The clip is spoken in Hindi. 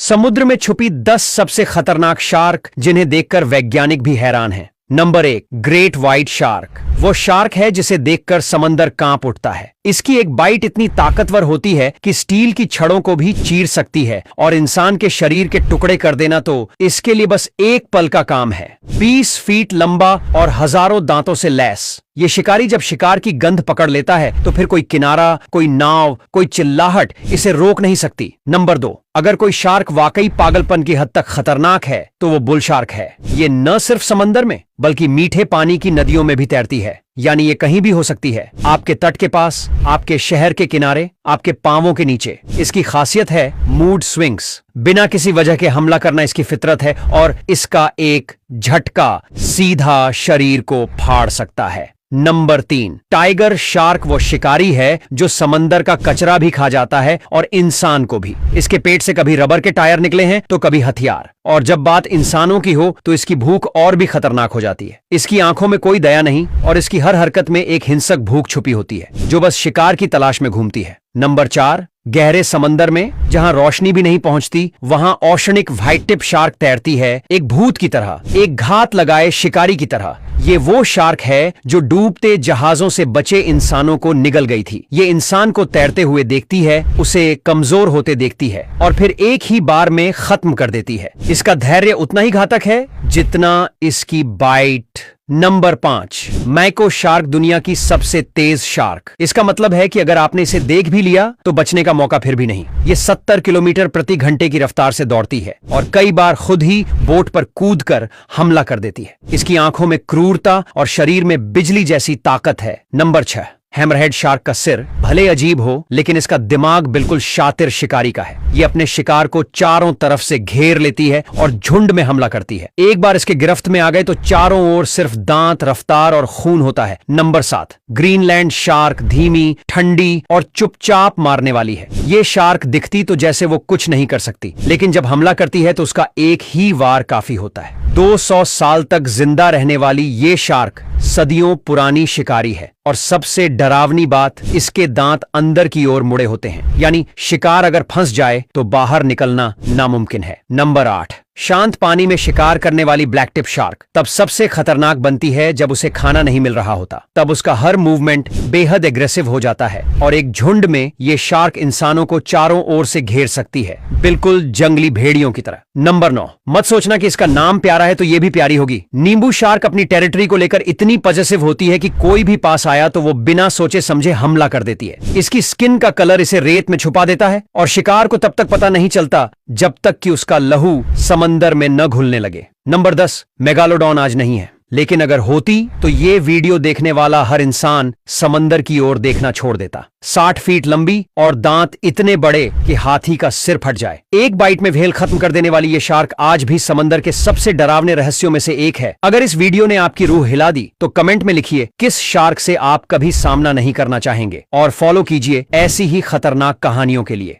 समुद्र में छुपी 10 सबसे खतरनाक शार्क जिन्हें देखकर वैज्ञानिक भी हैरान हैं। Number 1, great white shark. वो शार्क है जिसे देखकर समंदर कांप उठता है। इसकी एक बाइट इतनी ताकतवर होती है कि स्टील की छड़ों को भी चीर सकती है और इंसान के शरीर के टुकड़े कर देना तो इसके लिए बस एक पल का काम है। 20 फीट लंबा और हजारों दांतों से लैस ये शिकारी जब शिकार की गंध पकड़ लेता है तो फिर कोई किनारा, कोई नाव, कोई चिल्लाहट इसे रोक नहीं सकती। नंबर 2, अगर कोई शार्क वाकई पागलपन की हद तक खतरनाक है तो वो बुल शार्क है। ये न सिर्फ समंदर में बल्कि मीठे पानी की नदियों में भी तैरती है, यानी ये कहीं भी हो सकती है, आपके तट के पास, आपके शहर के किनारे, आपके पांवों के नीचे। इसकी खासियत है मूड स्विंग्स। बिना किसी वजह के हमला करना इसकी फितरत है और इसका एक झटका सीधा शरीर को फाड़ सकता है। नंबर 3, टाइगर शार्क वो शिकारी है जो समंदर का कचरा भी खा जाता है और इंसान को भी। इसके पेट से कभी रबर के टायर निकले हैं तो कभी हथियार, और जब बात इंसानों की हो तो इसकी भूख और भी खतरनाक हो जाती है। इसकी आंखों में कोई दया नहीं और इसकी हर हरकत में एक हिंसक भूख छुपी होती है जो बस शिकार की तलाश में घूमती है। नंबर 4, गहरे समंदर में जहां रोशनी भी नहीं पहुंचती वहां ओशनिक व्हाइट टिप शार्क तैरती है, एक भूत की तरह, एक घात लगाए शिकारी की तरह। ये वो शार्क है जो डूबते जहाजों से बचे इंसानों को निगल गई थी। ये इंसान को तैरते हुए देखती है, उसे कमजोर होते देखती है और फिर एक ही बार में खत्म कर देती है। इसका धैर्य उतना ही घातक है जितना इसकी बाइट। नंबर 5, मैको शार्क दुनिया की सबसे तेज शार्क। इसका मतलब है कि अगर आपने इसे देख भी लिया तो बचने का मौका फिर भी नहीं। ये 70 किलोमीटर प्रति घंटे की रफ्तार से दौड़ती है और कई बार खुद ही बोट पर कूदकर हमला कर देती है। इसकी आंखों में क्रूरता और शरीर में बिजली जैसी ताकत है। नंबर 6, हैमरहेड शार्क का सिर भले अजीब हो लेकिन इसका दिमाग बिल्कुल शातिर शिकारी का है। ये अपने शिकार को चारों तरफ से घेर लेती है और झुंड में हमला करती है। एक बार इसके गिरफ्त में आ गए तो चारों ओर सिर्फ दांत, रफ्तार और खून होता है। नंबर 7, ग्रीनलैंड शार्क धीमी, ठंडी और चुपचाप मारने वाली है। ये शार्क दिखती तो जैसे वो कुछ नहीं कर सकती, लेकिन जब हमला करती है तो उसका एक ही वार काफी होता है। 200 साल तक जिंदा रहने वाली ये शार्क सदियों पुरानी शिकारी है और सबसे डरावनी बात, इसके दांत अंदर की ओर मुड़े होते हैं, यानी शिकार अगर फंस जाए तो बाहर निकलना नामुमकिन है। नंबर 8, शांत पानी में शिकार करने वाली ब्लैक टिप शार्क तब सबसे खतरनाक बनती है जब उसे खाना नहीं मिल रहा होता। तब उसका हर मूवमेंट बेहद एग्रेसिव हो जाता है और एक झुंड में ये शार्क इंसानों को चारों ओर से घेर सकती है, बिल्कुल जंगली भेड़ियों की तरह। नंबर 9, मत सोचना कि इसका नाम प्यारा है तो ये भी प्यारी होगी। नींबू शार्क अपनी टेरिटरी को लेकर इतनी पॉजिटिव होती है कि कोई भी पास आया तो वो बिना सोचे समझे हमला कर देती है। इसकी स्किन का कलर इसे रेत में छुपा देता है और शिकार को तब तक पता नहीं चलता जब तक कि उसका लहू समंदर में न घुलने लगे। नंबर 10, मेगालोडॉन आज नहीं है, लेकिन अगर होती तो ये वीडियो देखने वाला हर इंसान समंदर की ओर देखना छोड़ देता। 60 फीट लंबी और दांत इतने बड़े कि हाथी का सिर फट जाए। एक बाइट में व्हेल खत्म कर देने वाली ये शार्क आज भी समंदर के सबसे डरावने रहस्यों में से एक है। अगर इस वीडियो ने आपकी रूह हिला दी तो कमेंट में लिखिए किस शार्क से आप कभी सामना नहीं करना चाहेंगे और फॉलो कीजिए ऐसी ही खतरनाक कहानियों के लिए।